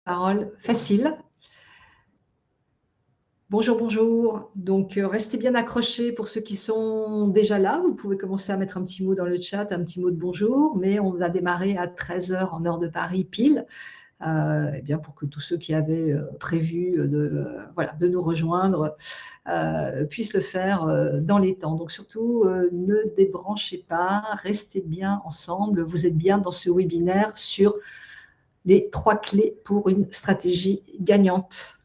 Parole facile. Bonjour, bonjour. Donc, restez bien accrochés pour ceux qui sont déjà là. Vous pouvez commencer à mettre un petit mot dans le chat, un petit mot de bonjour, mais on va démarrer à 13 heures en heure de Paris pile, eh bien pour que tous ceux qui avaient prévu de nous rejoindre puissent le faire dans les temps. Donc surtout, ne débranchez pas, restez bien ensemble. Vous êtes bien dans ce webinaire sur les 3 clés pour une stratégie gagnante.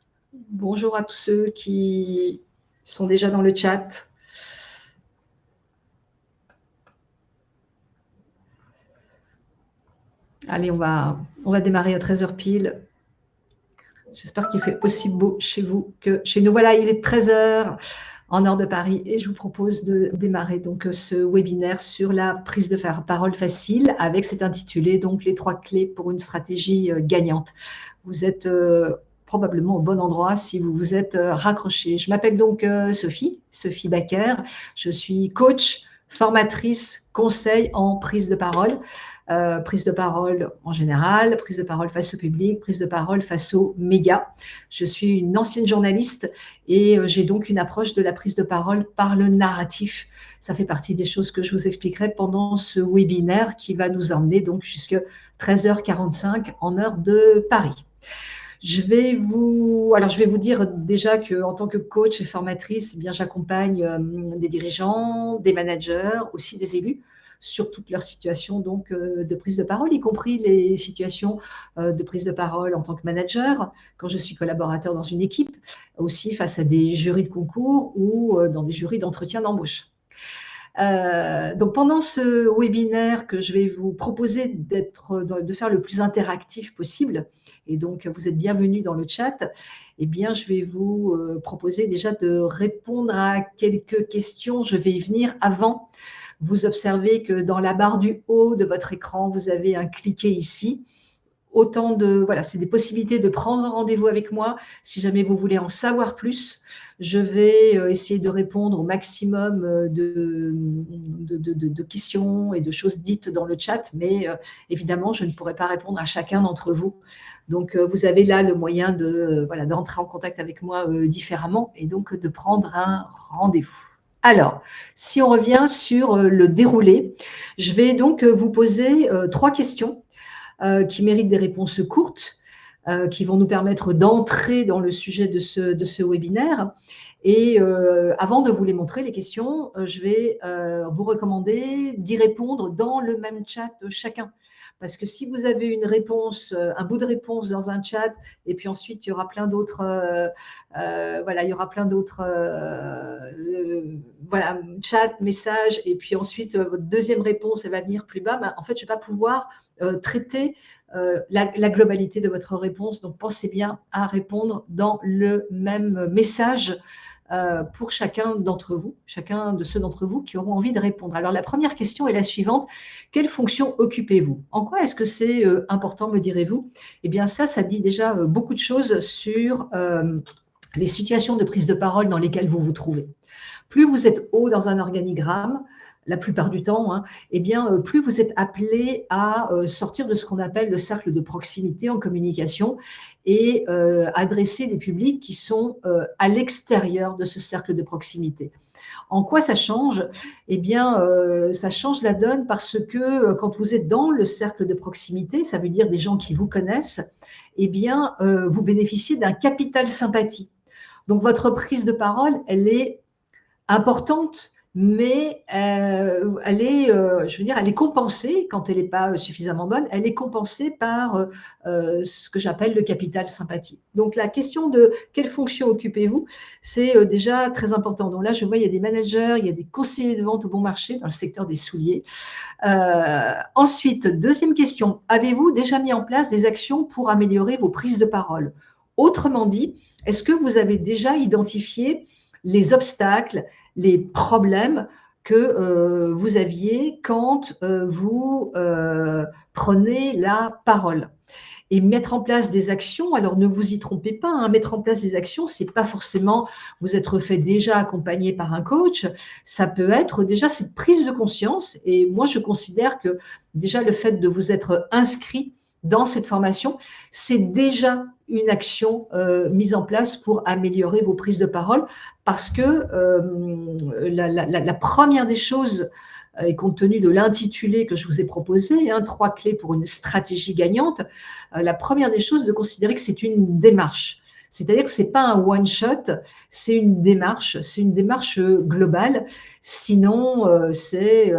Bonjour à tous ceux qui sont déjà dans le chat. Allez, on va démarrer à 13 heures pile. J'espère qu'il fait aussi beau chez vous que chez nous. Voilà, il est 13 heures en heure de Paris et je vous propose de démarrer donc ce webinaire sur la prise de parole facile avec cet intitulé donc les 3 clés pour une stratégie gagnante. Vous êtes probablement au bon endroit si vous vous êtes raccroché. Je m'appelle donc Sophie Baker. Je suis coach, formatrice, conseil en prise de parole en général, prise de parole face au public, prise de parole face aux médias. Je suis une ancienne journaliste et j'ai donc une approche de la prise de parole par le narratif. Ça fait partie des choses que je vous expliquerai pendant ce webinaire qui va nous emmener donc jusqu'à 13h45 en heure de Paris. Je vais vous dire déjà qu'en tant que coach et formatrice, eh bien, j'accompagne des dirigeants, des managers, aussi des élus sur toutes leurs situations donc, de prise de parole, y compris les situations de prise de parole en tant que manager, quand je suis collaborateur dans une équipe, aussi face à des jurys de concours ou dans des jurys d'entretien d'embauche. Donc pendant ce webinaire que je vais vous proposer de faire le plus interactif possible, et donc vous êtes bienvenus dans le chat, eh bien je vais vous proposer déjà de répondre à quelques questions. Je vais y venir avant. Vous observez que dans la barre du haut de votre écran, vous avez un cliquet ici. C'est des possibilités de prendre un rendez-vous avec moi si jamais vous voulez en savoir plus. Je vais essayer de répondre au maximum de questions et de choses dites dans le chat, mais évidemment, je ne pourrai pas répondre à chacun d'entre vous. Donc, vous avez là le moyen d'entrer en contact avec moi différemment et donc de prendre un rendez-vous. Alors, si on revient sur le déroulé, je vais donc vous poser 3 questions qui méritent des réponses courtes, qui vont nous permettre d'entrer dans le sujet de ce webinaire. Et avant de vous les montrer, les questions, je vais vous recommander d'y répondre dans le même chat chacun. Parce que si vous avez une réponse, un bout de réponse dans un chat, et puis ensuite il y aura plein d'autres, chat, messages, et puis ensuite votre deuxième réponse, elle va venir plus bas. En fait, je ne vais pas pouvoir traiter la globalité de votre réponse. Donc, pensez bien à répondre dans le même message pour chacun de ceux d'entre vous qui auront envie de répondre. Alors, la première question est la suivante. Quelle fonction occupez-vous? En quoi est-ce que c'est important, me direz-vous? Eh bien, ça dit déjà beaucoup de choses sur les situations de prise de parole dans lesquelles vous vous trouvez. Plus vous êtes haut dans un organigramme, la plupart du temps, eh bien, plus vous êtes appelé à sortir de ce qu'on appelle le cercle de proximité en communication et adresser des publics qui sont à l'extérieur de ce cercle de proximité. En quoi ça change? Eh bien, ça change la donne parce que quand vous êtes dans le cercle de proximité, ça veut dire des gens qui vous connaissent, eh bien, vous bénéficiez d'un capital sympathie. Donc, votre prise de parole, elle est importante, mais elle est compensée, quand elle n'est pas suffisamment bonne, elle est compensée par ce que j'appelle le capital sympathie. Donc, la question de quelle fonction occupez-vous, c'est déjà très important. Donc là, je vois, il y a des managers, il y a des conseillers de vente au bon marché dans le secteur des souliers. Ensuite, deuxième question, avez-vous déjà mis en place des actions pour améliorer vos prises de parole? Autrement dit, est-ce que vous avez déjà identifié les obstacles, les problèmes que vous aviez quand vous prenez la parole? Et mettre en place des actions, alors ne vous y trompez pas, mettre en place des actions, c'est pas forcément vous être fait déjà accompagné par un coach, ça peut être déjà cette prise de conscience. Et moi, je considère que déjà le fait de vous être inscrit dans cette formation, c'est déjà une action mise en place pour améliorer vos prises de parole parce que la première des choses, et compte tenu de l'intitulé que je vous ai proposé, 3 clés pour une stratégie gagnante, la première des choses de considérer que c'est une démarche. C'est-à-dire que ce n'est pas un one-shot, c'est une démarche globale. Sinon, c'est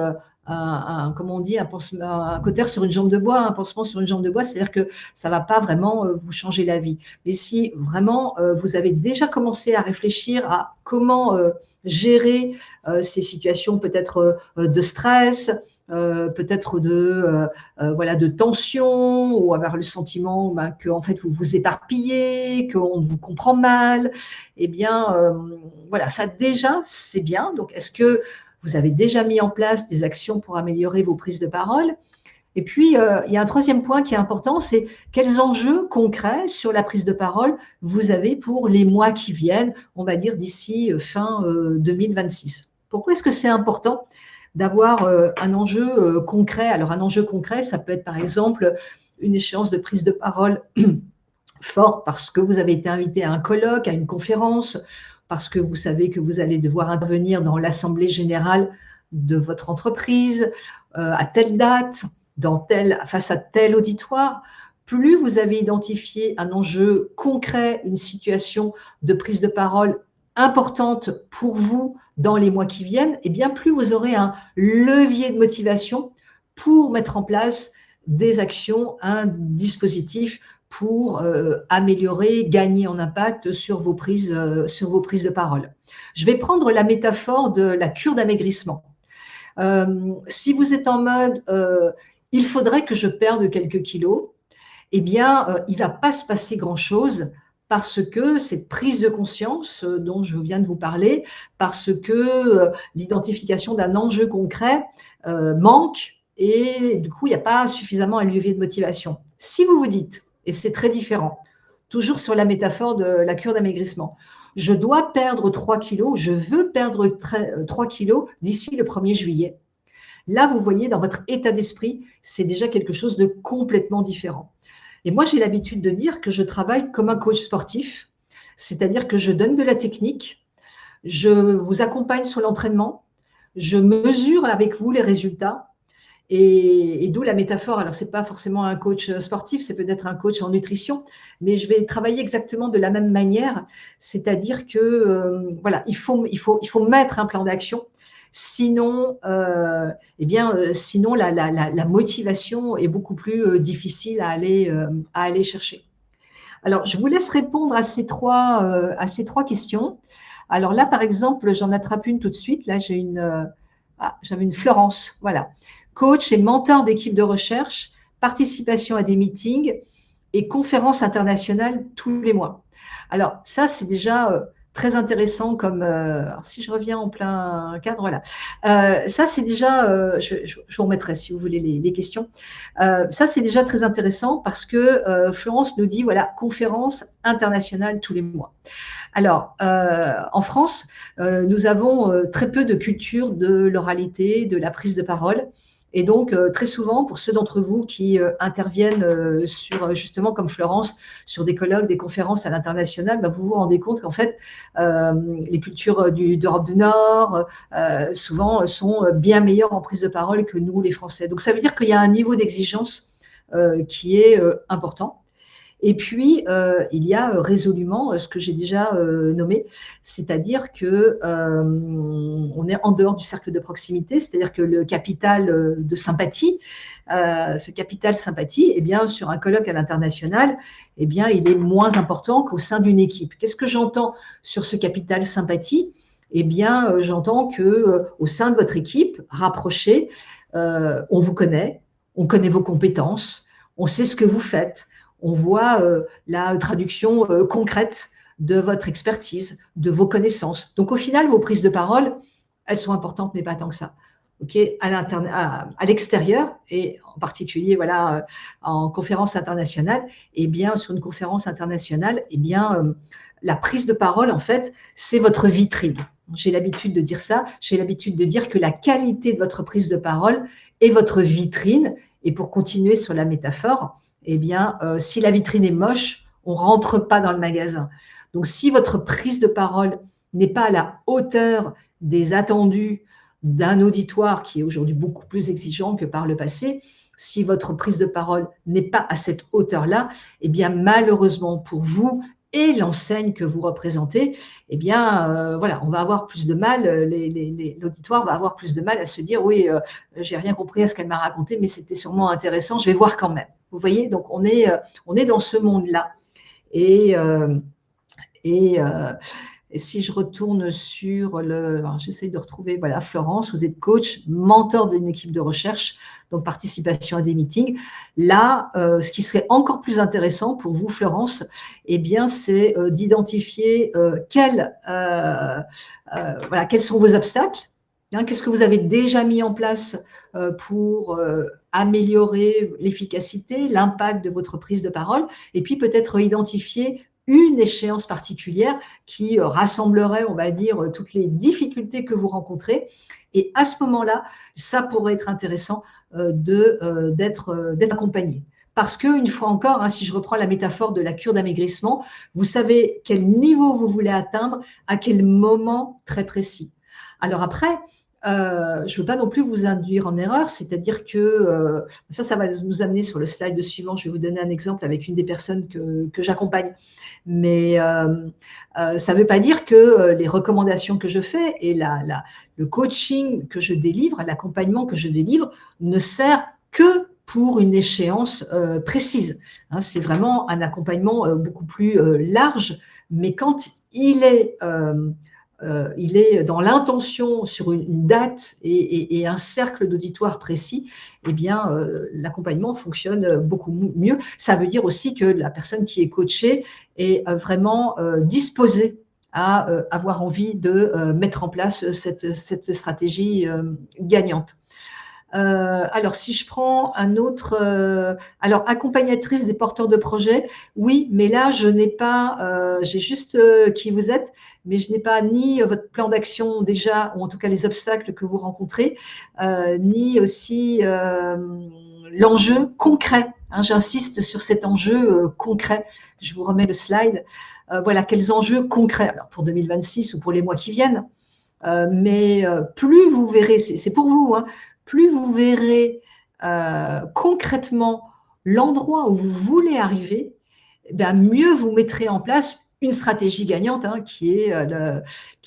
comment on dit, un cauteur sur une jambe de bois, un pansement sur une jambe de bois, c'est-à-dire que ça ne va pas vraiment vous changer la vie. Mais si vraiment vous avez déjà commencé à réfléchir à comment gérer ces situations peut-être de stress, peut-être de tension, ou avoir le sentiment que en fait vous vous éparpillez, qu'on vous comprend mal, eh bien voilà, ça déjà c'est bien. Donc est-ce que vous avez déjà mis en place des actions pour améliorer vos prises de parole? Et puis, il y a un troisième point qui est important, c'est quels enjeux concrets sur la prise de parole vous avez pour les mois qui viennent, on va dire d'ici fin 2026. Pourquoi est-ce que c'est important d'avoir un enjeu concret? Alors, un enjeu concret, ça peut être par exemple une échéance de prise de parole forte parce que vous avez été invité à un colloque, à une conférence, parce que vous savez que vous allez devoir intervenir dans l'assemblée générale de votre entreprise à telle date, face à tel auditoire. Plus vous avez identifié un enjeu concret, une situation de prise de parole importante pour vous dans les mois qui viennent, et bien plus vous aurez un levier de motivation pour mettre en place des actions, un dispositif pour améliorer, gagner en impact sur vos prises de parole. Je vais prendre la métaphore de la cure d'amaigrissement. Si vous êtes en mode il faudrait que je perde quelques kilos, eh bien, il ne va pas se passer grand-chose parce que cette prise de conscience dont je viens de vous parler, parce que l'identification d'un enjeu concret manque et du coup, il n'y a pas suffisamment un levier de motivation. Si vous vous dites, et c'est très différent, toujours sur la métaphore de la cure d'amaigrissement, je dois perdre 3 kilos, je veux perdre 3 kilos d'ici le 1er juillet. Là, vous voyez, dans votre état d'esprit, c'est déjà quelque chose de complètement différent. Et moi, j'ai l'habitude de dire que je travaille comme un coach sportif, c'est-à-dire que je donne de la technique, je vous accompagne sur l'entraînement, je mesure avec vous les résultats. Et d'où la métaphore. Alors, ce n'est pas forcément un coach sportif, c'est peut-être un coach en nutrition, mais je vais travailler exactement de la même manière, c'est-à-dire que voilà, il faut mettre un plan d'action. Sinon, sinon la motivation est beaucoup plus difficile à aller chercher. Alors, je vous laisse répondre à ces trois questions. Alors là, par exemple, j'en attrape une tout de suite. Là, j'avais une Florence. Voilà. Coach et mentor d'équipe de recherche, participation à des meetings et conférences internationales tous les mois. Alors, ça, c'est déjà très intéressant comme… si je reviens en plein cadre, voilà. Ça, c'est déjà… je vous remettrai si vous voulez les questions. Ça, c'est déjà très intéressant parce que Florence nous dit, voilà, conférence internationale tous les mois. Alors, en France, nous avons très peu de culture de l'oralité, de la prise de parole. Et donc, très souvent, pour ceux d'entre vous qui interviennent justement comme Florence, sur des colloques, des conférences à l'international, vous vous rendez compte qu'en fait, les cultures d'Europe du Nord, souvent, sont bien meilleures en prise de parole que nous, les Français. Donc, ça veut dire qu'il y a un niveau d'exigence qui est important. Et puis, il y a résolument ce que j'ai déjà nommé, c'est-à-dire qu'on est en dehors du cercle de proximité, c'est-à-dire que le capital de sympathie, ce capital sympathie, eh bien, sur un colloque à l'international, eh bien, il est moins important qu'au sein d'une équipe. Qu'est-ce que j'entends sur ce capital sympathie? Eh bien, j'entends qu'au sein de votre équipe rapprochée, on vous connaît, on connaît vos compétences, on sait ce que vous faites. On voit la traduction concrète de votre expertise, de vos connaissances. Donc, au final, vos prises de parole, elles sont importantes, mais pas tant que ça. Okay, à l'extérieur, et en particulier voilà, en conférence internationale, et bien, sur une conférence internationale, eh bien, la prise de parole, en fait, c'est votre vitrine. J'ai l'habitude de dire ça. J'ai l'habitude de dire que la qualité de votre prise de parole est votre vitrine. Et pour continuer sur la métaphore, eh bien, si la vitrine est moche, on ne rentre pas dans le magasin. Donc, si votre prise de parole n'est pas à la hauteur des attendus d'un auditoire qui est aujourd'hui beaucoup plus exigeant que par le passé, si votre prise de parole n'est pas à cette hauteur-là, eh bien, malheureusement pour vous et l'enseigne que vous représentez, eh bien, voilà, on va avoir plus de mal, l'auditoire va avoir plus de mal à se dire, oui, j'ai rien compris à ce qu'elle m'a raconté, mais c'était sûrement intéressant, je vais voir quand même. Vous voyez, donc on est dans ce monde-là. Et, euh, et, euh, et si je retourne sur j'essaie de retrouver, voilà, Florence, vous êtes coach, mentor d'une équipe de recherche, donc participation à des meetings. Là, ce qui serait encore plus intéressant pour vous, Florence, eh bien, c'est d'identifier voilà, quels sont vos obstacles, hein, qu'est-ce que vous avez déjà mis en place pour améliorer l'efficacité, l'impact de votre prise de parole, et puis peut-être identifier une échéance particulière qui rassemblerait, on va dire, toutes les difficultés que vous rencontrez. Et à ce moment-là, ça pourrait être intéressant d'être accompagné. Parce qu'une fois encore, hein, si je reprends la métaphore de la cure d'amaigrissement, vous savez quel niveau vous voulez atteindre, à quel moment très précis. Alors après, je ne veux pas non plus vous induire en erreur, c'est-à-dire que ça va nous amener sur le slide suivant. Je vais vous donner un exemple avec une des personnes que j'accompagne. Mais ça ne veut pas dire que les recommandations que je fais et le coaching que je délivre, l'accompagnement que je délivre ne sert que pour une échéance précise. Hein, c'est vraiment un accompagnement beaucoup plus large, mais quand il est dans l'intention sur une date et un cercle d'auditoire précis, eh bien, l'accompagnement fonctionne beaucoup mieux. Ça veut dire aussi que la personne qui est coachée est vraiment disposée à avoir envie de mettre en place cette stratégie gagnante. Alors, si je prends un autre, alors accompagnatrice des porteurs de projets, oui, mais là, je n'ai pas, j'ai juste qui vous êtes, mais je n'ai pas ni votre plan d'action déjà, ou en tout cas les obstacles que vous rencontrez, ni aussi l'enjeu concret. Hein, j'insiste sur cet enjeu concret. Je vous remets le slide. Voilà, quels enjeux concrets alors pour 2026 ou pour les mois qui viennent. Mais plus vous verrez, c'est pour vous, hein, plus vous verrez concrètement l'endroit où vous voulez arriver, ben mieux vous mettrez en place une stratégie gagnante, hein, qui est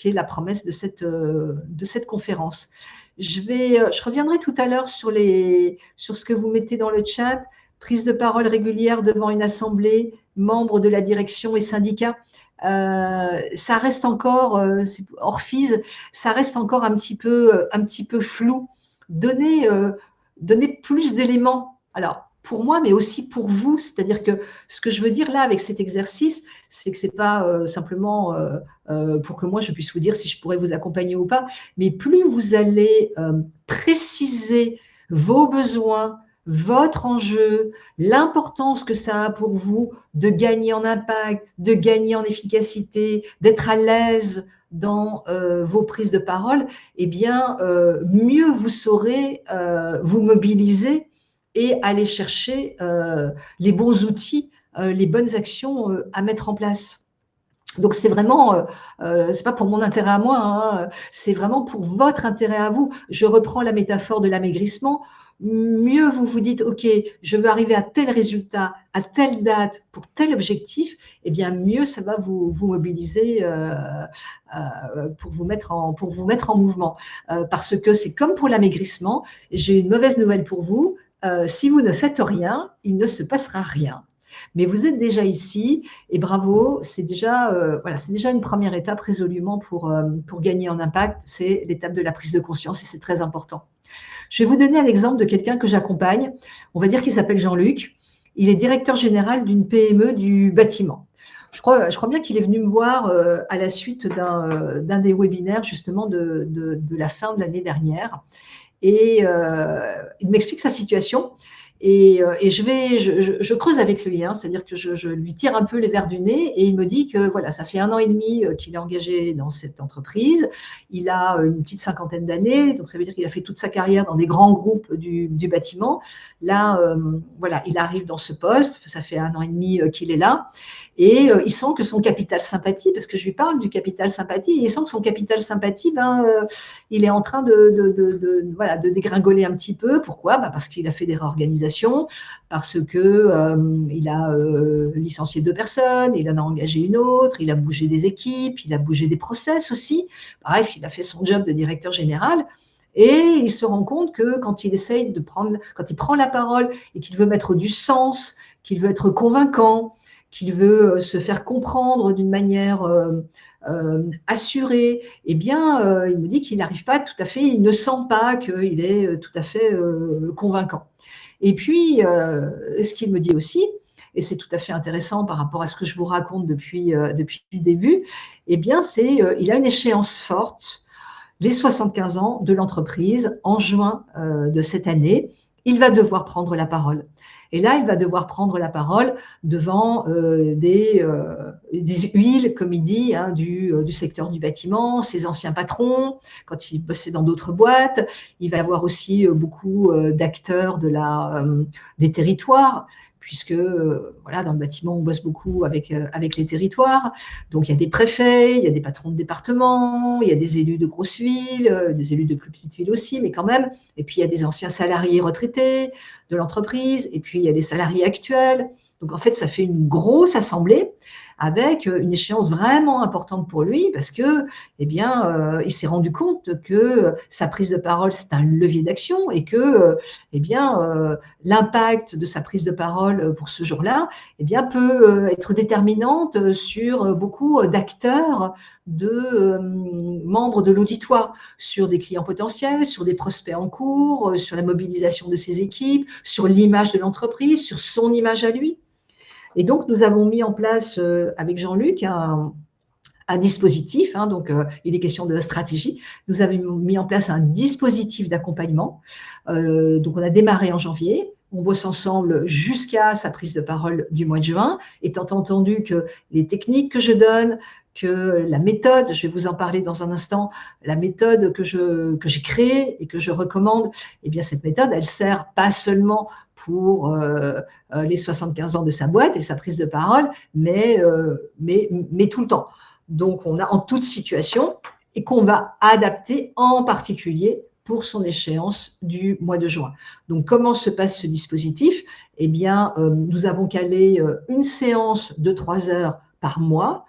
la promesse de cette conférence. Je reviendrai tout à l'heure sur ce que vous mettez dans le chat, prise de parole régulière devant une assemblée, membres de la direction et syndicats. Ça reste encore, Orphise, ça reste encore un petit peu flou. Donner plus d'éléments. Alors, pour moi, mais aussi pour vous, c'est-à-dire que ce que je veux dire là avec cet exercice, c'est que ce n'est pas simplement pour que moi je puisse vous dire si je pourrais vous accompagner ou pas, mais plus vous allez préciser vos besoins, votre enjeu, l'importance que ça a pour vous de gagner en impact, de gagner en efficacité, d'être à l'aise dans vos prises de parole, eh bien, mieux vous saurez vous mobiliser et aller chercher les bons outils, les bonnes actions à mettre en place. Donc, c'est vraiment, c'est pas pour mon intérêt à moi, hein, c'est vraiment pour votre intérêt à vous. Je reprends la métaphore de l'amaigrissement. Mieux vous vous dites, OK, je veux arriver à tel résultat, à telle date, pour tel objectif, eh bien, mieux ça va vous mobiliser pour vous mettre en mouvement. Parce que c'est comme pour l'amaigrissement, j'ai une mauvaise nouvelle pour vous. Si vous ne faites rien, il ne se passera rien. Mais vous êtes déjà ici et bravo, c'est déjà, voilà, c'est déjà une première étape résolument pour gagner en impact. C'est l'étape de la prise de conscience et c'est très important. Je vais vous donner un exemple de quelqu'un que j'accompagne. On va dire qu'il s'appelle Jean-Luc. Il est directeur général d'une PME du bâtiment. Je crois bien qu'il est venu me voir à la suite d'un des webinaires justement de la fin de l'année dernière. Et il m'explique sa situation. Et je creuse avec lui, hein, c'est-à-dire que je lui tire un peu les verres du nez et il me dit que voilà, ça fait 1 an et demi qu'il est engagé dans cette entreprise. Il a une petite cinquantaine d'années, donc ça veut dire qu'il a fait toute sa carrière dans des grands groupes du bâtiment. Là, voilà, il arrive dans ce poste, ça fait 1 an et demi qu'il est là. Et il sent que son capital sympathie, parce que je lui parle du capital sympathie, et il sent que son capital sympathie, il est en train voilà, de dégringoler un petit peu. Pourquoi? Parce qu'il a fait des réorganisations, parce qu'il a licencié 2 personnes, il en a engagé une autre, il a bougé des équipes, il a bougé des process aussi. Bref, il a fait son job de directeur général. Et il se rend compte que quand il essaye quand il prend la parole et qu'il veut mettre du sens, qu'il veut être convaincant, qu'il veut se faire comprendre d'une manière assurée, eh bien, il me dit qu'il n'arrive pas tout à fait, il ne sent pas qu'il est tout à fait convaincant. Et puis, ce qu'il me dit aussi, et c'est tout à fait intéressant par rapport à ce que je vous raconte depuis le début, eh bien, il a une échéance forte, les 75 ans de l'entreprise, en juin de cette année. Il va devoir prendre la parole. Et là, il va devoir prendre la parole devant des huiles, comme il dit, hein, du secteur du bâtiment, ses anciens patrons, quand il bossait dans d'autres boîtes. Il va y avoir aussi beaucoup d'acteurs des territoires, puisque voilà, dans le bâtiment, on bosse beaucoup avec les territoires. Donc, il y a des préfets, il y a des patrons de département, il y a des élus de grosses villes, des élus de plus petites villes aussi, mais quand même. Et puis, il y a des anciens salariés retraités de l'entreprise, et puis il y a des salariés actuels. Donc, en fait, ça fait une grosse assemblée avec une échéance vraiment importante pour lui parce que, eh bien, il s'est rendu compte que sa prise de parole, c'est un levier d'action et que, eh bien, l'impact de sa prise de parole pour ce jour-là, eh bien, peut être déterminante sur beaucoup d'acteurs, de membres de l'auditoire, sur des clients potentiels, sur des prospects en cours, sur la mobilisation de ses équipes, sur l'image de l'entreprise, sur son image à lui. Et donc, nous avons mis en place avec Jean-Luc un dispositif, hein, donc il est question de stratégie. Nous avons mis en place un dispositif d'accompagnement. Donc, on a démarré en janvier. On bosse ensemble jusqu'à sa prise de parole du mois de juin, étant entendu que les techniques que je donne, que la méthode, je vais vous en parler dans un instant, la méthode que j'ai créée et que je recommande, eh bien cette méthode, elle sert pas seulement pour les 75 ans de sa boîte et sa prise de parole, mais tout le temps. Donc, on a en toute situation et qu'on va adapter en particulier pour son échéance du mois de juin. Donc, comment se passe ce dispositif? Eh bien, nous avons calé une séance de 3 heures par mois.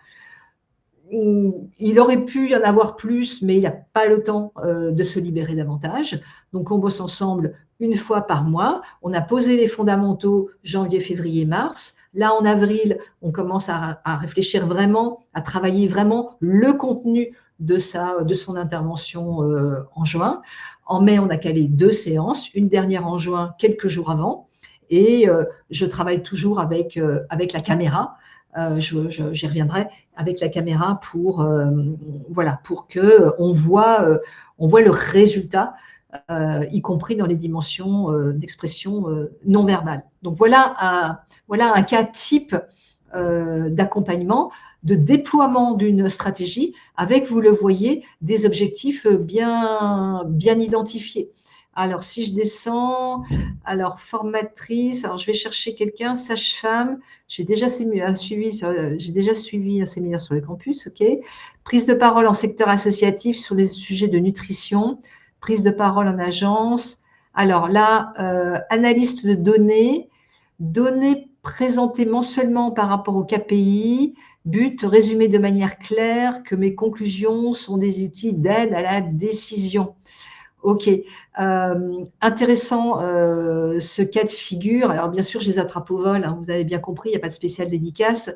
Il aurait pu y en avoir plus, mais il n'y a pas le temps de se libérer davantage. Donc, on bosse ensemble une fois par mois. On a posé les fondamentaux janvier, février, mars. Là, en avril, on commence à réfléchir vraiment, à travailler vraiment le contenu de son intervention en juin. En mai, on a calé 2 séances, une dernière en juin, quelques jours avant. Et je travaille toujours avec la caméra. J'y reviendrai avec la caméra voilà, pour qu'on voit le résultat, y compris dans les dimensions d'expression non verbale. Donc, voilà un cas type d'accompagnement, de déploiement d'une stratégie avec, vous le voyez, des objectifs bien identifiés. Alors, si je descends, alors formatrice, alors je vais chercher quelqu'un, sage-femme, j'ai déjà suivi un séminaire sur le campus, ok. Prise de parole en secteur associatif sur les sujets de nutrition, prise de parole en agence. Alors là, analyste de données présentées mensuellement par rapport au KPI, but, résumer de manière claire que mes conclusions sont des outils d'aide à la décision. Ok, intéressant ce cas de figure. Alors bien sûr, je les attrape au vol, hein, vous avez bien compris, il n'y a pas de spécial dédicace.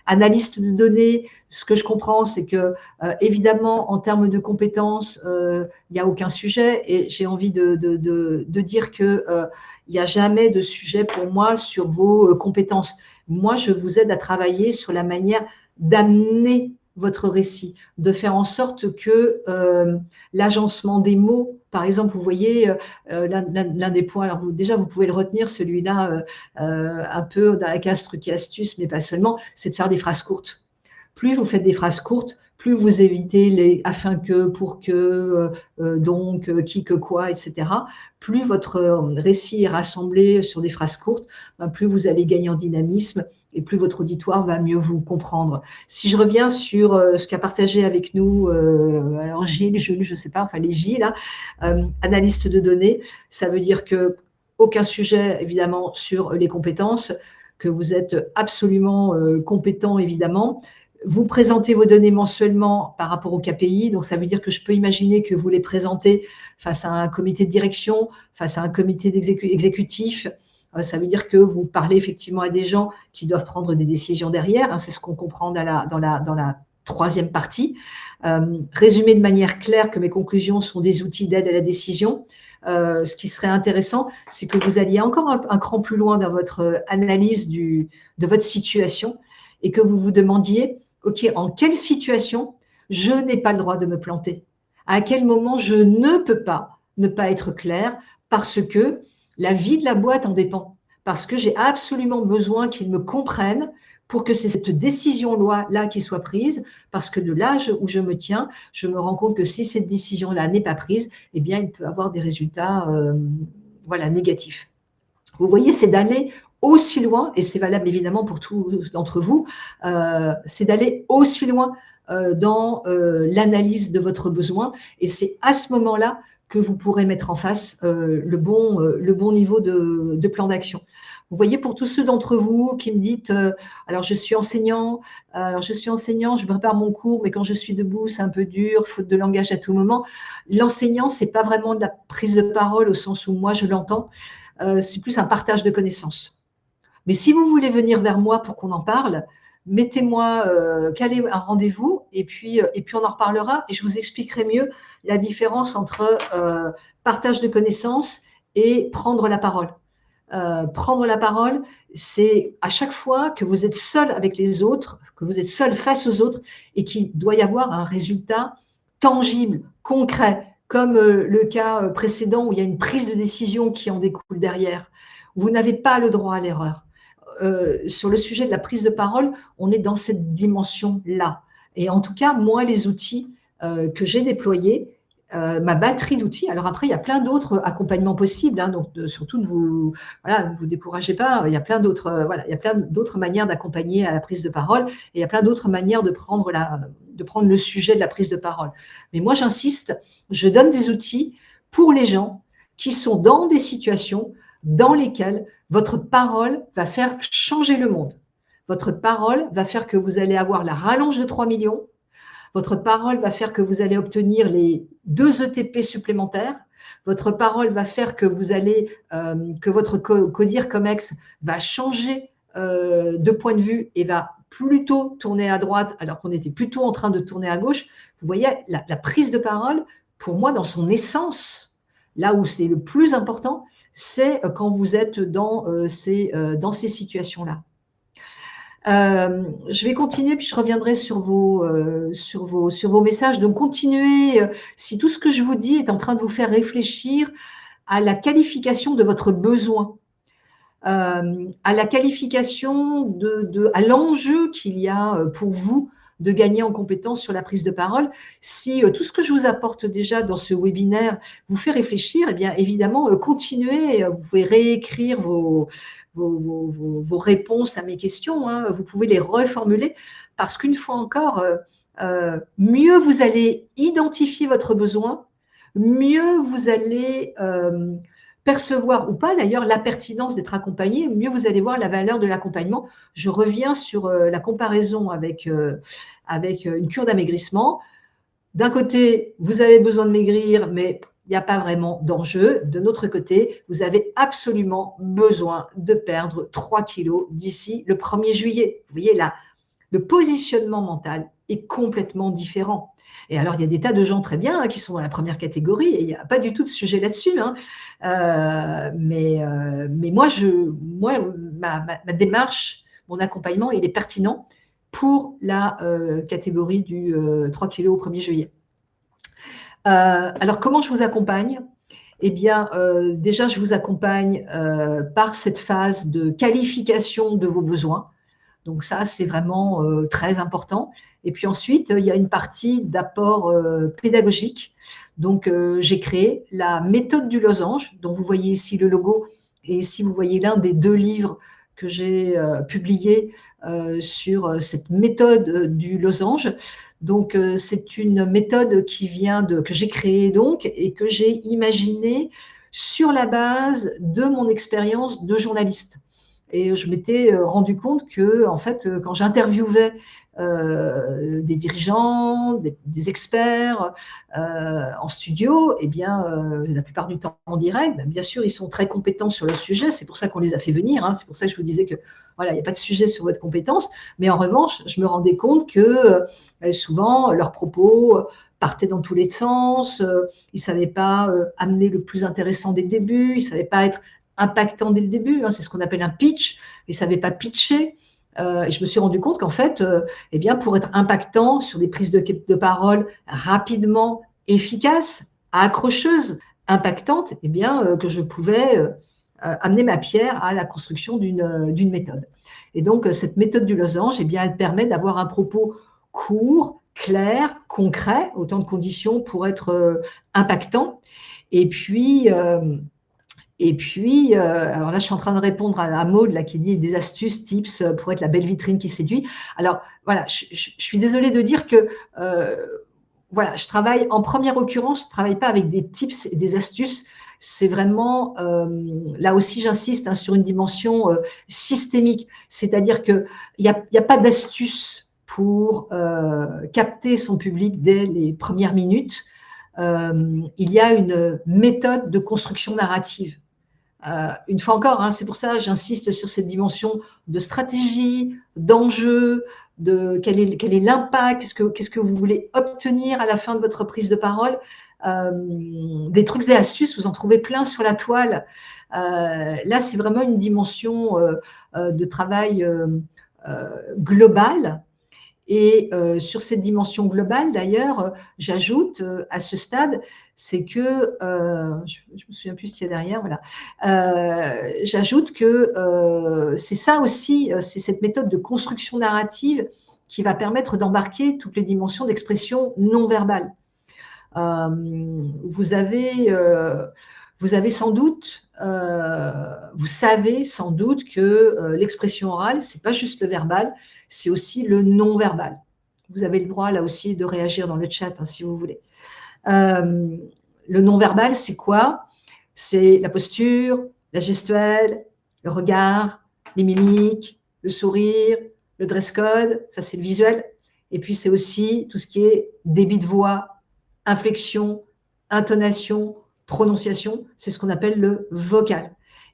Analyste de données, ce que je comprends, c'est que évidemment, en termes de compétences, il n'y a aucun sujet et j'ai envie de dire qu'il n'y a jamais de sujet pour moi sur vos compétences. Moi, je vous aide à travailler sur la manière d'amener votre récit, de faire en sorte que l'agencement des mots, par exemple, vous voyez l'un des points, alors déjà vous pouvez le retenir, celui-là, un peu dans la case truc et astuce, mais pas seulement, c'est de faire des phrases courtes. Plus vous faites des phrases courtes, plus vous évitez les afin que, pour que, donc, qui, que, quoi, etc. Plus votre récit est rassemblé sur des phrases courtes, ben, plus vous allez gagner en dynamisme et plus votre auditoire va mieux vous comprendre. Si je reviens sur ce qu'a partagé avec nous, alors Gilles, Jules, je ne sais pas, enfin les Gilles, là, analyste de données, ça veut dire que aucun sujet, évidemment, sur les compétences, que vous êtes absolument compétent, évidemment. Vous présentez vos données mensuellement par rapport au KPI, donc ça veut dire que je peux imaginer que vous les présentez face à un comité de direction, face à un comité exécutif. Ça veut dire que vous parlez effectivement à des gens qui doivent prendre des décisions derrière, hein, c'est ce qu'on comprend dans la troisième partie. Résumer de manière claire que mes conclusions sont des outils d'aide à la décision. Ce qui serait intéressant, c'est que vous alliez encore un cran plus loin dans votre analyse de votre situation et que vous vous demandiez, OK, en quelle situation je n'ai pas le droit de me planter? À quel moment je ne peux pas ne pas être clair parce que la vie de la boîte en dépend, parce que j'ai absolument besoin qu'ils me comprennent pour que c'est cette décision-là qui soit prise, parce que de l'âge où je me tiens, je me rends compte que si cette décision-là n'est pas prise, eh bien, il peut avoir des résultats voilà, négatifs. Vous voyez, c'est d'aller aussi loin, et c'est valable évidemment pour tous d'entre vous, c'est d'aller aussi loin dans l'analyse de votre besoin, et c'est à ce moment-là que vous pourrez mettre en face le bon niveau de plan d'action. Vous voyez, pour tous ceux d'entre vous qui me dites alors je suis enseignant, je prépare mon cours, mais quand je suis debout, c'est un peu dur, faute de langage à tout moment. L'enseignant, c'est pas vraiment de la prise de parole au sens où moi je l'entends, c'est plus un partage de connaissances. Mais si vous voulez venir vers moi pour qu'on en parle, mettez-moi, calez un rendez-vous et puis on en reparlera et je vous expliquerai mieux la différence entre partage de connaissances et prendre la parole. Prendre la parole, c'est à chaque fois que vous êtes seul avec les autres, que vous êtes seul face aux autres et qu'il doit y avoir un résultat tangible, concret, comme le cas précédent où il y a une prise de décision qui en découle derrière. Vous n'avez pas le droit à l'erreur. Sur le sujet de la prise de parole, on est dans cette dimension-là. Et en tout cas, moi, les outils que j'ai déployés, ma batterie d'outils. Alors après, il y a plein d'autres accompagnements possibles, hein, donc surtout ne vous découragez pas. Il y a plein d'autres manières d'accompagner à la prise de parole et il y a plein d'autres manières de prendre le sujet de la prise de parole. Mais moi, j'insiste, je donne des outils pour les gens qui sont dans des situations dans lesquelles votre parole va faire changer le monde. Votre parole va faire que vous allez avoir la rallonge de 3 millions. Votre parole va faire que vous allez obtenir les 2 ETP supplémentaires. Votre parole va faire que que votre CODIR COMEX va changer de point de vue et va plutôt tourner à droite alors qu'on était plutôt en train de tourner à gauche. Vous voyez, la prise de parole, pour moi, dans son essence, là où c'est le plus important, c'est quand vous êtes dans ces situations-là. Je vais continuer, puis je reviendrai sur vos messages. Donc, continuez, si tout ce que je vous dis est en train de vous faire réfléchir à la qualification de votre besoin, à la qualification à l'enjeu qu'il y a pour vous de gagner en compétence sur la prise de parole. Si tout ce que je vous apporte déjà dans ce webinaire vous fait réfléchir, eh bien évidemment, continuez, vous pouvez réécrire vos réponses à mes questions, hein, vous pouvez les reformuler parce qu'une fois encore, mieux vous allez identifier votre besoin, mieux vous allez percevoir ou pas d'ailleurs la pertinence d'être accompagné, mieux vous allez voir la valeur de l'accompagnement. Je reviens sur la comparaison avec une cure d'amaigrissement. D'un côté, vous avez besoin de maigrir, mais il n'y a pas vraiment d'enjeu. De notre côté, vous avez absolument besoin de perdre 3 kilos d'ici le 1er juillet. Vous voyez là, le positionnement mental est complètement différent. Et alors, il y a des tas de gens très bien qui sont dans la première catégorie et il n'y a pas du tout de sujet là-dessus. Hein. Mais ma démarche, mon accompagnement, il est pertinent pour la catégorie du 3 kg au 1er juillet. Alors, comment je vous accompagne? Eh bien, déjà, je vous accompagne par cette phase de qualification de vos besoins. Donc ça, c'est vraiment très important. Et puis ensuite, il y a une partie d'apport pédagogique. Donc, j'ai créé la méthode du losange, dont vous voyez ici le logo. Et ici, vous voyez l'un des 2 livres que j'ai publiés sur cette méthode du losange. Donc, c'est une méthode que j'ai créée donc et que j'ai imaginée sur la base de mon expérience de journaliste. Et je m'étais rendu compte que, en fait, quand j'interviewais des dirigeants, des experts en studio, eh bien, la plupart du temps en direct, bien sûr, ils sont très compétents sur le sujet. C'est pour ça qu'on les a fait venir. Hein. C'est pour ça que je vous disais que voilà, il n'y a pas de sujet sur votre compétence. Mais en revanche, je me rendais compte que souvent, leurs propos partaient dans tous les sens. Ils ne savaient pas amener le plus intéressant dès le début. Ils ne savaient pas être impactant dès le début, hein, c'est ce qu'on appelle un pitch, ils ne savaient pas pitcher. Et je me suis rendu compte qu'en fait, eh bien, pour être impactant sur des prises de parole rapidement efficaces, accrocheuses, impactantes, eh bien, que je pouvais amener ma pierre à la construction d'une méthode. Et donc, cette méthode du losange, eh bien, elle permet d'avoir un propos court, clair, concret, autant de conditions pour être impactant. Et puis, alors là, je suis en train de répondre à Maud là, qui dit des astuces, tips pour être la belle vitrine qui séduit. Alors, voilà, je suis désolée de dire que, voilà, je travaille, en première occurrence, je ne travaille pas avec des tips et des astuces. C'est vraiment, là aussi, j'insiste hein, sur une dimension systémique. C'est-à-dire qu'il n'y a pas d'astuce pour capter son public dès les premières minutes. Il y a une méthode de construction narrative. Une fois encore, hein, c'est pour ça que j'insiste sur cette dimension de stratégie, d'enjeu, de quel est l'impact, qu'est-ce que vous voulez obtenir à la fin de votre prise de parole. Des trucs et astuces, vous en trouvez plein sur la toile. Là, c'est vraiment une dimension de travail global. Et sur cette dimension globale, d'ailleurs, j'ajoute à ce stade, c'est que, je ne me souviens plus ce qu'il y a derrière, voilà. J'ajoute que c'est ça aussi, c'est cette méthode de construction narrative qui va permettre d'embarquer toutes les dimensions d'expression non verbale. Vous avez sans doute, vous savez sans doute que l'expression orale, ce n'est pas juste le verbal, c'est aussi le non-verbal. Vous avez le droit là aussi de réagir dans le chat hein, si vous voulez. Le non-verbal, c'est quoi? C'est la posture, la gestuelle, le regard, les mimiques, le sourire, le dress code, ça c'est le visuel. Et puis c'est aussi tout ce qui est débit de voix, inflexion, intonation, prononciation, c'est ce qu'on appelle le vocal.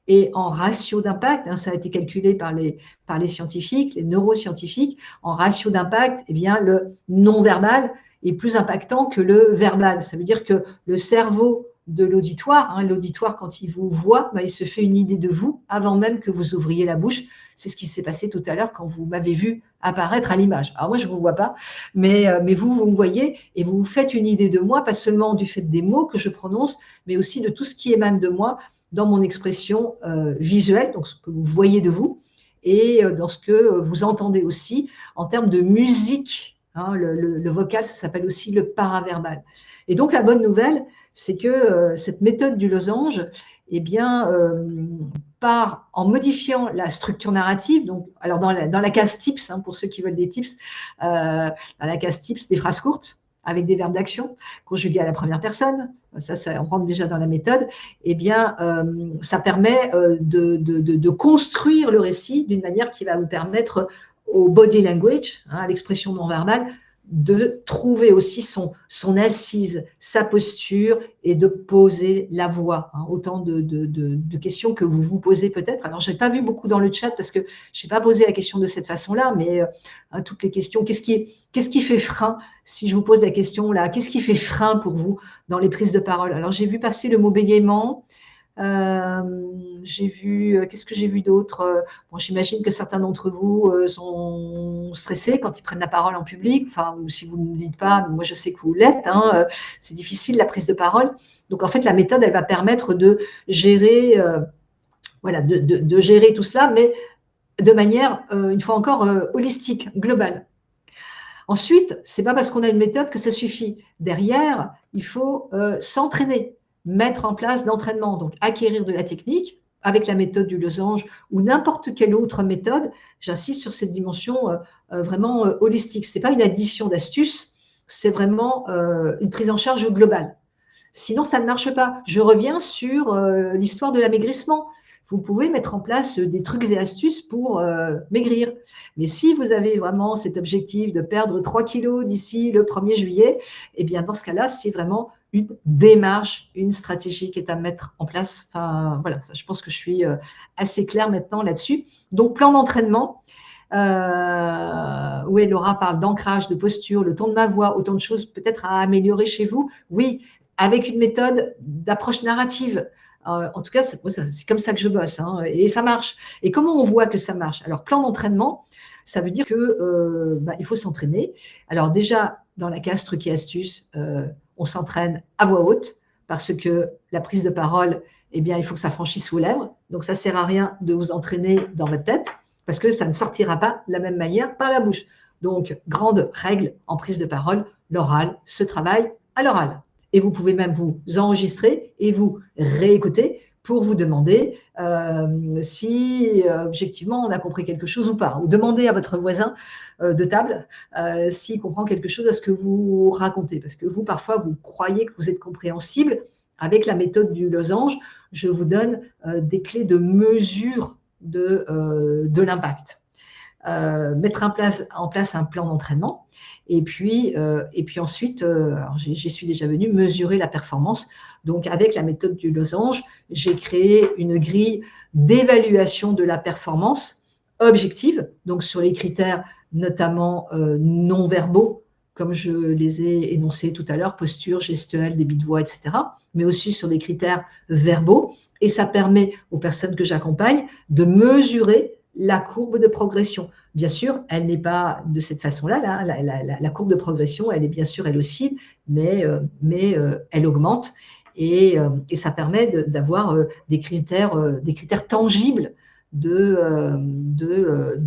Et en ratio d'impact, hein, ça a été calculé par les scientifiques, les neuroscientifiques, en ratio d'impact, eh bien, le non-verbal est plus impactant que le verbal. Ça veut dire que le cerveau de l'auditoire, hein, l'auditoire, quand il vous voit, ben, il se fait une idée de vous avant même que vous ouvriez la bouche. C'est ce qui s'est passé tout à l'heure quand vous m'avez vu apparaître à l'image. Alors moi, je ne vous vois pas, mais vous me voyez et vous vous faites une idée de moi, pas seulement du fait des mots que je prononce, mais aussi de tout ce qui émane de moi dans mon expression visuelle, donc ce que vous voyez de vous, et dans ce que vous entendez aussi en termes de musique. Hein, le vocal, ça s'appelle aussi le paraverbal. Et donc, la bonne nouvelle, c'est que cette méthode du losange, eh bien, part en modifiant la structure narrative. Donc, alors dans la case tips, hein, pour ceux qui veulent des tips, dans la case tips, des phrases courtes avec des verbes d'action conjugués à la première personne, ça on rentre déjà dans la méthode, eh bien, ça permet de construire le récit d'une manière qui va vous permettre au body language, hein, à l'expression non verbale, de trouver aussi son assise, sa posture et de poser la voix. Hein, autant de questions que vous vous posez peut-être. Alors, je n'ai pas vu beaucoup dans le chat parce que je n'ai pas posé la question de cette façon-là, mais toutes les questions, qu'est-ce qui fait frein? Si je vous pose la question là, qu'est-ce qui fait frein pour vous dans les prises de parole? Alors, j'ai vu passer le mot bégaiement, J'ai vu, qu'est-ce que j'ai vu d'autre? Bon, j'imagine que certains d'entre vous sont stressés quand ils prennent la parole en public. Enfin, ou si vous ne me dites pas, moi je sais que vous l'êtes. Hein, c'est difficile la prise de parole. Donc en fait, la méthode, elle va permettre de gérer, voilà, de gérer tout cela, mais de manière, une fois encore, holistique, globale. Ensuite, c'est pas parce qu'on a une méthode que ça suffit. Derrière, il faut s'entraîner, mettre en place d'entraînement, donc acquérir de la technique avec la méthode du losange ou n'importe quelle autre méthode. J'insiste sur cette dimension vraiment holistique. Ce n'est pas une addition d'astuces, c'est vraiment une prise en charge globale. Sinon, ça ne marche pas. Je reviens sur l'histoire de l'amaigrissement. Vous pouvez mettre en place des trucs et astuces pour maigrir. Mais si vous avez vraiment cet objectif de perdre 3 kilos d'ici le 1er juillet, eh bien, dans ce cas-là, c'est vraiment une démarche, une stratégie qui est à mettre en place. Enfin, voilà, ça, je pense que je suis assez claire maintenant là-dessus. Donc, plan d'entraînement. Oui, Laura parle d'ancrage, de posture, le ton de ma voix, autant de choses peut-être à améliorer chez vous. Oui, avec une méthode d'approche narrative. En tout cas, c'est comme ça que je bosse, hein, et ça marche. Et comment on voit que ça marche? Alors, plan d'entraînement, ça veut dire que il faut s'entraîner. Alors déjà, dans la case trucs et astuces, on s'entraîne à voix haute parce que la prise de parole, eh bien, il faut que ça franchisse vos lèvres. Donc, ça ne sert à rien de vous entraîner dans votre tête parce que ça ne sortira pas de la même manière par la bouche. Donc, grande règle en prise de parole, l'oral se travaille à l'oral. Et vous pouvez même vous enregistrer et vous réécouter pour vous demander si objectivement on a compris quelque chose ou pas. Ou demander à votre voisin de table s'il comprend quelque chose à ce que vous racontez. Parce que vous, parfois, vous croyez que vous êtes compréhensible. Avec la méthode du losange, je vous donne des clés de mesure de l'impact. Mettre en place un plan d'entraînement et puis ensuite, j'y suis déjà venue, mesurer la performance. Donc, avec la méthode du losange, j'ai créé une grille d'évaluation de la performance objective, donc sur les critères notamment non verbaux, comme je les ai énoncés tout à l'heure, posture, gestuelle, débit de voix, etc., mais aussi sur des critères verbaux. Et ça permet aux personnes que j'accompagne de mesurer la courbe de progression. Bien sûr, elle n'est pas de cette façon-là. La courbe de progression, elle est bien sûr, elle oscille, mais elle augmente. Et ça permet d'avoir des critères tangibles de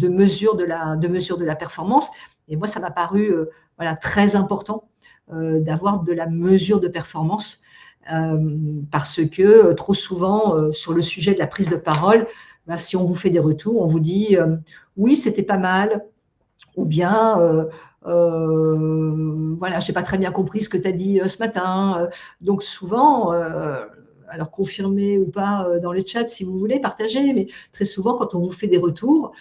mesure de la performance. Et moi, ça m'a paru voilà, très important d'avoir de la mesure de performance parce que trop souvent, sur le sujet de la prise de parole, si on vous fait des retours, on vous dit oui, c'était pas mal, ou bien voilà, je n'ai pas très bien compris ce que tu as dit ce matin. Donc souvent, alors confirmez ou pas dans le chat si vous voulez, partagez, mais très souvent quand on vous fait des retours,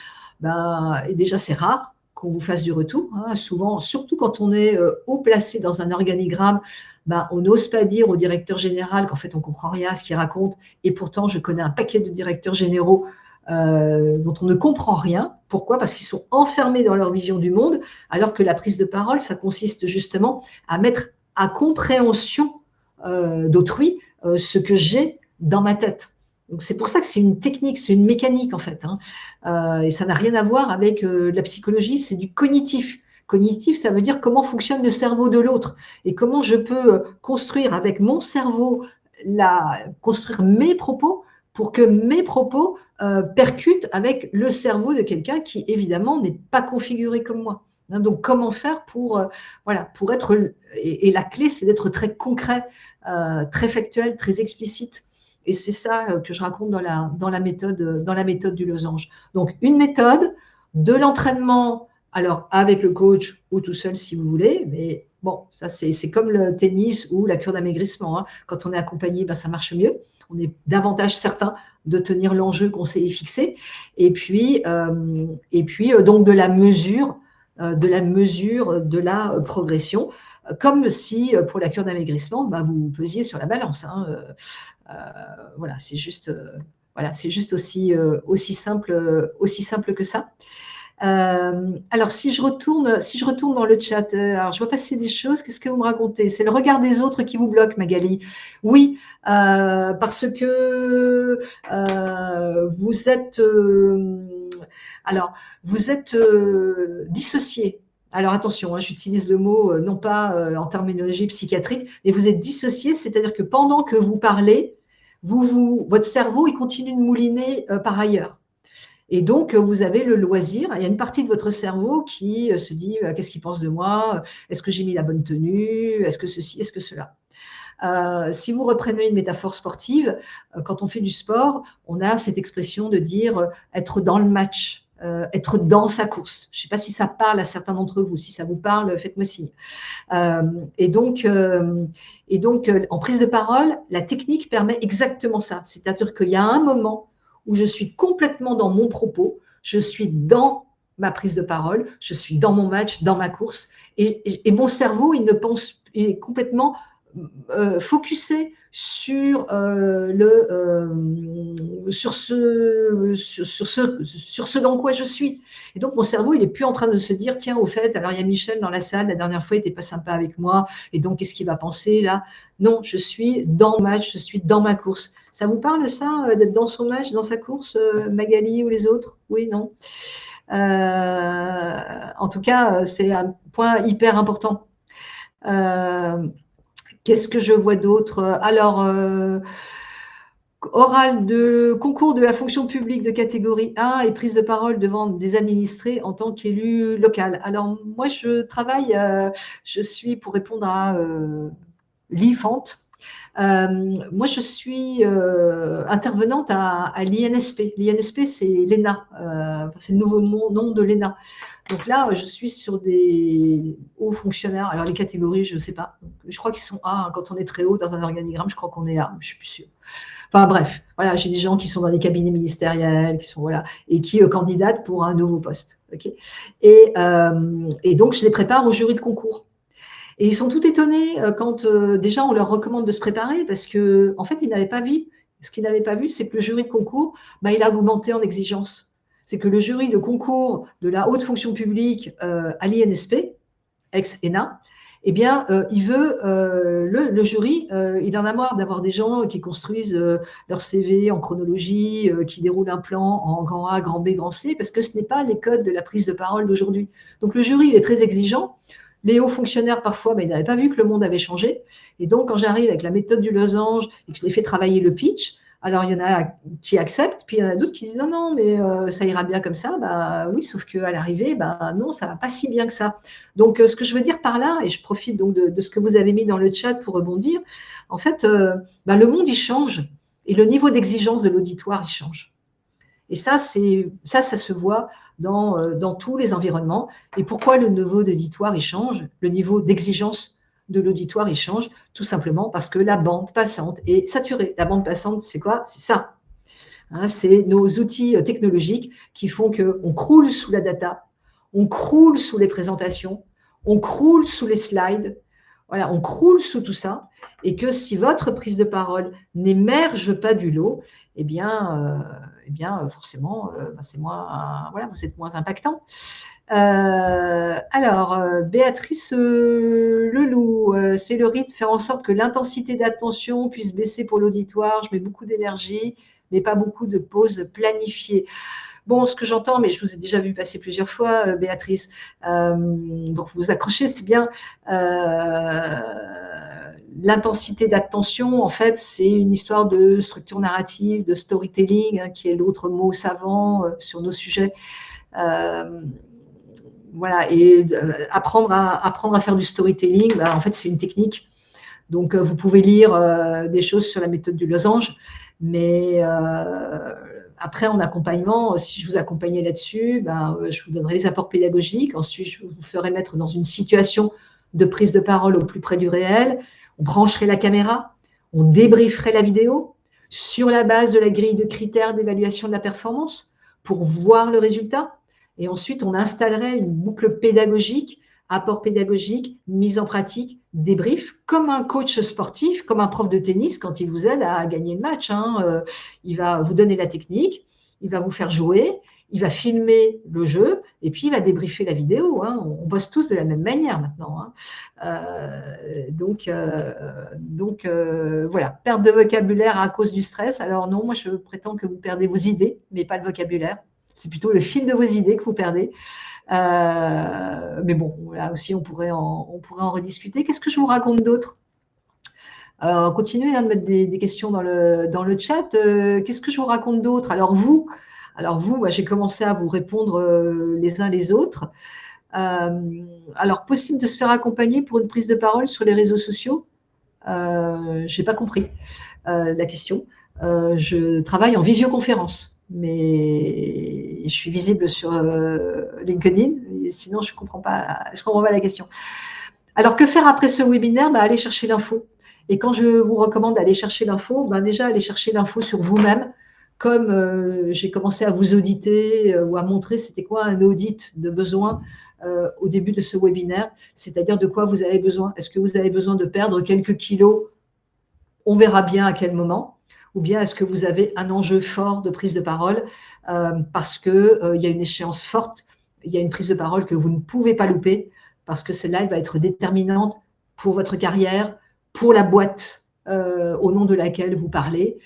et déjà c'est rare qu'on vous fasse du retour. Hein, souvent, surtout quand on est haut placé dans un organigramme, on n'ose pas dire au directeur général qu'en fait on ne comprend rien à ce qu'il raconte. Et pourtant, je connais un paquet de directeurs généraux dont on ne comprend rien. Pourquoi? Parce qu'ils sont enfermés dans leur vision du monde, alors que la prise de parole, ça consiste justement à mettre à compréhension d'autrui ce que j'ai dans ma tête. Donc c'est pour ça que c'est une technique, c'est une mécanique en fait. Hein. Et ça n'a rien à voir avec la psychologie, c'est du cognitif. Cognitif, ça veut dire comment fonctionne le cerveau de l'autre et comment je peux construire avec mon cerveau, construire mes propos pour que mes propos percutent avec le cerveau de quelqu'un qui, évidemment, n'est pas configuré comme moi. Hein, donc, comment faire pour être… Et la clé, c'est d'être très concret, très factuel, très explicite. Et c'est ça que je raconte dans la méthode du losange. Donc, une méthode, de l'entraînement, alors avec le coach ou tout seul si vous voulez, mais bon, ça c'est comme le tennis ou la cure d'amaigrissement. Hein. Quand on est accompagné, ça marche mieux. On est davantage certain de tenir l'enjeu qu'on s'est fixé. Et puis donc de la mesure de la progression, comme si pour la cure d'amaigrissement, vous pesiez sur la balance. Hein. Voilà, c'est juste aussi simple que ça. Alors, si je retourne dans le chat, alors je vois passer des choses. Qu'est-ce que vous me racontez? C'est le regard des autres qui vous bloque, Magali. Oui, parce que vous êtes, alors, vous êtes dissocié. Alors attention, hein, j'utilise le mot non pas en terminologie psychiatrique, mais vous êtes dissocié, c'est-à-dire que pendant que vous parlez, votre cerveau il continue de mouliner par ailleurs. Et donc, vous avez le loisir. Il y a une partie de votre cerveau qui se dit qu'est-ce qu'il pense de moi? Est-ce que j'ai mis la bonne tenue? Est-ce que ceci? Est-ce que cela? Si vous reprenez une métaphore sportive, quand on fait du sport, on a cette expression de dire être dans le match, être dans sa course. Je ne sais pas si ça parle à certains d'entre vous. Si ça vous parle, faites-moi signe. Euh, et donc, en prise de parole, la technique permet exactement ça. C'est-à-dire qu'il y a un moment où je suis complètement dans mon propos, je suis dans ma prise de parole, je suis dans mon match, dans ma course, et mon cerveau, il ne pense, il est complètement focusé sur sur ce dans quoi je suis. Et donc mon cerveau, il est plus en train de se dire tiens, au fait, alors il y a Michel dans la salle, la dernière fois il n'était pas sympa avec moi, et donc qu'est-ce qu'il va penser là? Non, je suis dans mon match, je suis dans ma course. Ça vous parle ça, d'être dans son match, dans sa course, Magali ou les autres? Oui, non. En tout cas, c'est un point hyper important. Qu'est-ce que je vois d'autre? Alors, oral de concours de la fonction publique de catégorie A et prise de parole devant des administrés en tant qu'élu local. Alors, moi, je travaille, je suis pour répondre à l'IFANT. Moi, je suis intervenante à l'INSP. L'INSP, c'est l'ENA, c'est le nouveau nom de l'ENA. Donc là, je suis sur des hauts fonctionnaires. Alors, les catégories, je ne sais pas. Je crois qu'ils sont A. Hein. Quand on est très haut dans un organigramme, je crois qu'on est A. Je ne suis plus sûre. Enfin, bref, voilà, j'ai des gens qui sont dans des cabinets ministériels, qui sont, voilà, et qui candidatent pour un nouveau poste. Okay, et donc, je les prépare au jury de concours. Et ils sont tout étonnés quand déjà on leur recommande de se préparer parce que en fait, ils n'avaient pas vu. Ce qu'ils n'avaient pas vu, c'est que le jury de concours, il a augmenté en exigence. C'est que le jury de concours de la haute fonction publique à l'INSP, ex-ENA, eh bien, il veut, le jury, il en a marre d'avoir des gens qui construisent leur CV en chronologie, qui déroulent un plan en grand A, grand B, grand C, parce que ce n'est pas les codes de la prise de parole d'aujourd'hui. Donc, le jury, il est très exigeant. Les hauts fonctionnaires, parfois, ils n'avaient pas vu que le monde avait changé. Et donc, quand j'arrive avec la méthode du losange et que je les fais travailler le pitch, alors il y en a qui acceptent, puis il y en a d'autres qui disent non, non, mais ça ira bien comme ça. Bah oui, sauf qu'à l'arrivée, non, ça ne va pas si bien que ça. Donc, ce que je veux dire par là, et je profite donc de ce que vous avez mis dans le chat pour rebondir, en fait, le monde, il change et le niveau d'exigence de l'auditoire, il change. Et ça se voit dans tous les environnements. Et pourquoi le niveau d'auditoire, il change? Le niveau d'exigence de l'auditoire, il change tout simplement parce que la bande passante est saturée. La bande passante, c'est quoi? C'est ça. Hein, c'est nos outils technologiques qui font qu'on croule sous la data, on croule sous les présentations, on croule sous les slides, voilà, on croule sous tout ça, et que si votre prise de parole n'émerge pas du lot, eh bien forcément, c'est moins, voilà, vous êtes moins impactant. Béatrice Leloup, c'est le rythme, faire en sorte que l'intensité d'attention puisse baisser pour l'auditoire. Je mets beaucoup d'énergie, mais pas beaucoup de pauses planifiées. Bon, ce que j'entends, mais je vous ai déjà vu passer plusieurs fois, Béatrice, donc vous accrochez, c'est bien. L'intensité d'attention, en fait, c'est une histoire de structure narrative, de storytelling, hein, qui est l'autre mot savant sur nos sujets. Voilà, et apprendre à faire du storytelling, en fait, c'est une technique. Donc, vous pouvez lire des choses sur la méthode du losange, mais après, en accompagnement, si je vous accompagnais là-dessus, je vous donnerai les apports pédagogiques. Ensuite, je vous ferai mettre dans une situation de prise de parole au plus près du réel. On brancherait la caméra, on débrieferait la vidéo sur la base de la grille de critères d'évaluation de la performance pour voir le résultat. Et ensuite, on installerait une boucle pédagogique, apport pédagogique, mise en pratique, débrief, comme un coach sportif, comme un prof de tennis quand il vous aide à gagner le match. Hein. Il va vous donner la technique, il va vous faire jouer, il va filmer le jeu et puis il va débriefer la vidéo. Hein. On bosse tous de la même manière maintenant. Hein. Voilà, perte de vocabulaire à cause du stress. Alors non, moi je prétends que vous perdez vos idées, mais pas le vocabulaire. C'est plutôt le fil de vos idées que vous perdez. Mais bon, là aussi, on pourrait en rediscuter. Qu'est-ce que je vous raconte d'autre? Continuez de mettre des questions dans le chat. Qu'est-ce que je vous raconte d'autre? Alors vous, moi, j'ai commencé à vous répondre les uns les autres. Alors, possible de se faire accompagner pour une prise de parole sur les réseaux sociaux? Je n'ai pas compris la question. Je travaille en visioconférence, mais je suis visible sur LinkedIn. Sinon, je ne comprends pas la question. Alors, que faire après ce webinaire? Aller chercher l'info. Et quand je vous recommande d'aller chercher l'info, déjà, aller chercher l'info sur vous-même. Comme j'ai commencé à vous auditer ou à montrer c'était quoi un audit de besoin au début de ce webinaire, c'est-à-dire de quoi vous avez besoin. Est-ce que vous avez besoin de perdre quelques kilos? On verra bien à quel moment. Ou bien est-ce que vous avez un enjeu fort de prise de parole parce qu'il y a une échéance forte, il y a une prise de parole que vous ne pouvez pas louper parce que celle-là, elle va être déterminante pour votre carrière, pour la boîte au nom de laquelle vous parlez.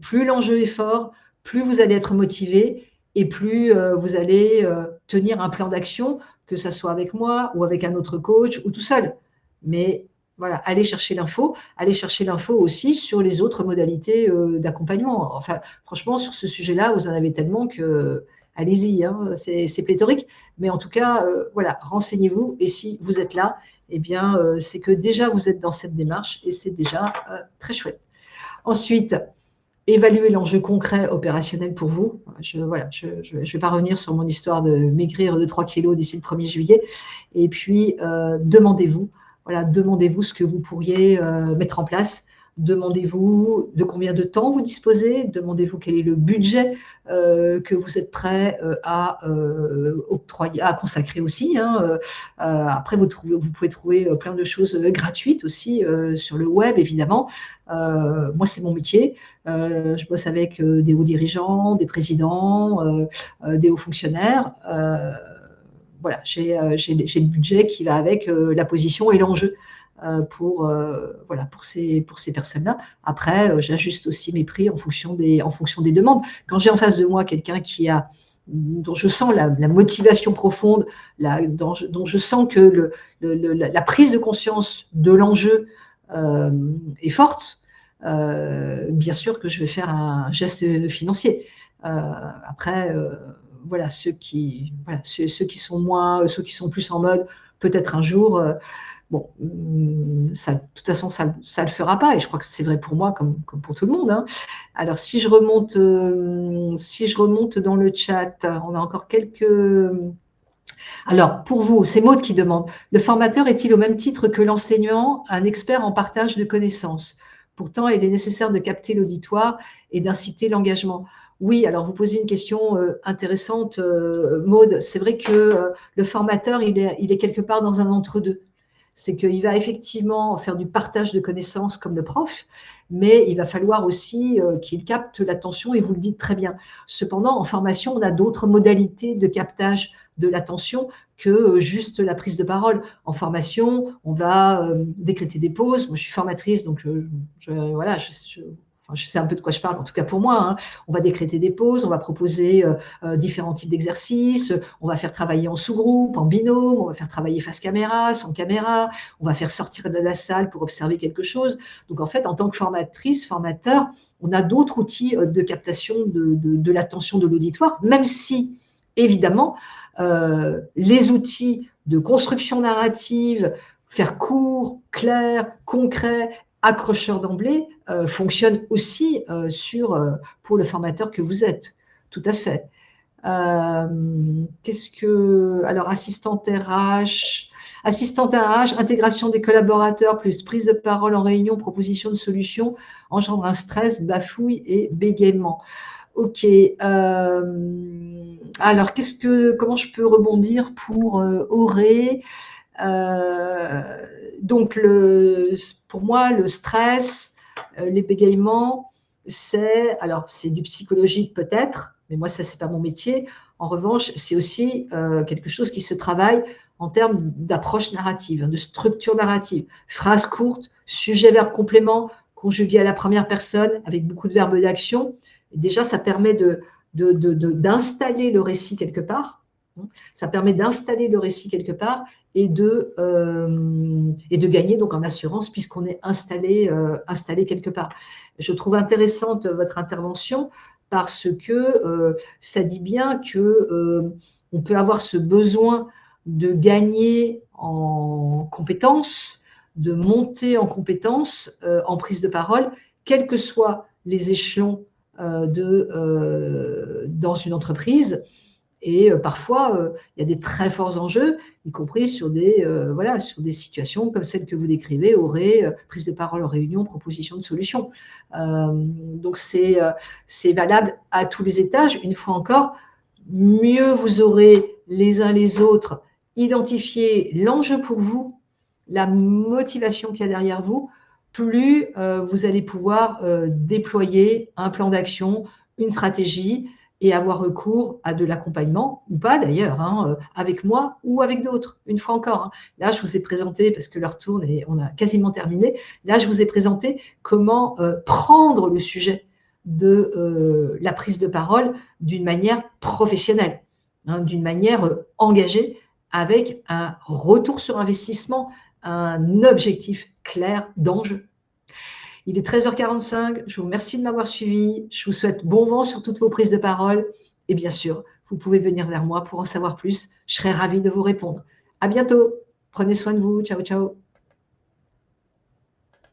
Plus l'enjeu est fort, plus vous allez être motivé et plus vous allez tenir un plan d'action, que ce soit avec moi ou avec un autre coach ou tout seul. Mais voilà, allez chercher l'info aussi sur les autres modalités d'accompagnement. Enfin, franchement, sur ce sujet-là, vous en avez tellement que allez-y, hein, c'est pléthorique. Mais en tout cas, voilà, renseignez-vous. Et si vous êtes là, eh bien, c'est que déjà vous êtes dans cette démarche et c'est déjà très chouette. Ensuite, évaluer l'enjeu concret opérationnel pour vous. Je ne vais pas revenir sur mon histoire de maigrir de 3 kilos d'ici le 1er juillet. Et puis, demandez-vous ce que vous pourriez mettre en place. Demandez-vous de combien de temps vous disposez. Demandez-vous quel est le budget que vous êtes prêt à octroyer, à consacrer aussi. Hein. Après, vous pouvez trouver plein de choses gratuites aussi sur le web, évidemment. Moi, c'est mon métier. Je bosse avec des hauts dirigeants, des présidents, des hauts fonctionnaires. Voilà, j'ai le budget qui va avec la position et l'enjeu pour ces personnes-là. Après, j'ajuste aussi mes prix en fonction des demandes. Quand j'ai en face de moi quelqu'un dont je sens la motivation profonde, dont je sens que la prise de conscience de l'enjeu est forte, bien sûr que je vais faire un geste financier. Après, voilà, ceux qui sont plus en mode, peut-être un jour, bon, ça, de toute façon, ça ne le fera pas. Et je crois que c'est vrai pour moi comme pour tout le monde. Hein. Alors, si je remonte dans le chat, on a encore quelques... Alors, pour vous, c'est Maud qui demande, le formateur est-il au même titre que l'enseignant un expert en partage de connaissances? Pourtant, il est nécessaire de capter l'auditoire et d'inciter l'engagement. Oui, alors vous posez une question intéressante, Maud. C'est vrai que le formateur, il est quelque part dans un entre-deux. C'est qu'il va effectivement faire du partage de connaissances comme le prof, mais il va falloir aussi qu'il capte l'attention, et vous le dites très bien. Cependant, en formation, on a d'autres modalités de captage de l'attention que juste la prise de parole. En formation, on va décréter des pauses. Moi, je suis formatrice, donc je sais un peu de quoi je parle, en tout cas pour moi. Hein. On va décréter des pauses, on va proposer différents types d'exercices, on va faire travailler en sous-groupe, en binôme, on va faire travailler face caméra, sans caméra, on va faire sortir de la salle pour observer quelque chose. Donc en fait, en tant que formatrice, formateur, on a d'autres outils de captation de l'attention de l'auditoire, même si, évidemment, les outils de construction narrative, faire court, clair, concret, accrocheur d'emblée, fonctionnent aussi pour le formateur que vous êtes. Tout à fait. Alors, assistante RH, intégration des collaborateurs, plus prise de parole en réunion, proposition de solutions, engendre un stress, bafouille et bégaiement. Ok. Alors, comment je peux rebondir pour Auré? Donc, pour moi, le stress, les bégaiements, c'est du psychologique peut-être, Mais moi, ça, c'est pas mon métier. En revanche, c'est aussi quelque chose qui se travaille en termes d'approche narrative, hein, de structure narrative. Phrase courte, sujet, verbe, complément, conjugué à la première personne, avec beaucoup de verbes d'action. Et déjà, ça permet d'installer le récit quelque part. Ça permet d'installer le récit quelque part et de gagner donc en assurance puisqu'on est installé quelque part. Je trouve intéressante votre intervention parce que ça dit bien que on peut avoir ce besoin de gagner en compétences, de monter en compétences en prise de parole, quels que soient les échelons dans une entreprise. Et parfois, il y a des très forts enjeux, y compris sur voilà, sur des situations comme celles que vous décrivez, prise de parole en réunion, proposition de solution. Donc, c'est valable à tous les étages. Une fois encore, mieux vous aurez les uns les autres identifié l'enjeu pour vous, la motivation qu'il y a derrière vous, plus vous allez pouvoir déployer un plan d'action, une stratégie, et avoir recours à de l'accompagnement, ou pas d'ailleurs, hein, avec moi ou avec d'autres, une fois encore. Hein. Là, je vous ai présenté, parce que l'heure tourne et on a quasiment terminé, là, je vous ai présenté comment prendre le sujet de la prise de parole d'une manière professionnelle, hein, d'une manière engagée, avec un retour sur investissement, un objectif clair d'enjeu. Il est 13h45, je vous remercie de m'avoir suivi, je vous souhaite bon vent sur toutes vos prises de parole et bien sûr, vous pouvez venir vers moi pour en savoir plus, je serai ravie de vous répondre. À bientôt, prenez soin de vous, ciao ciao.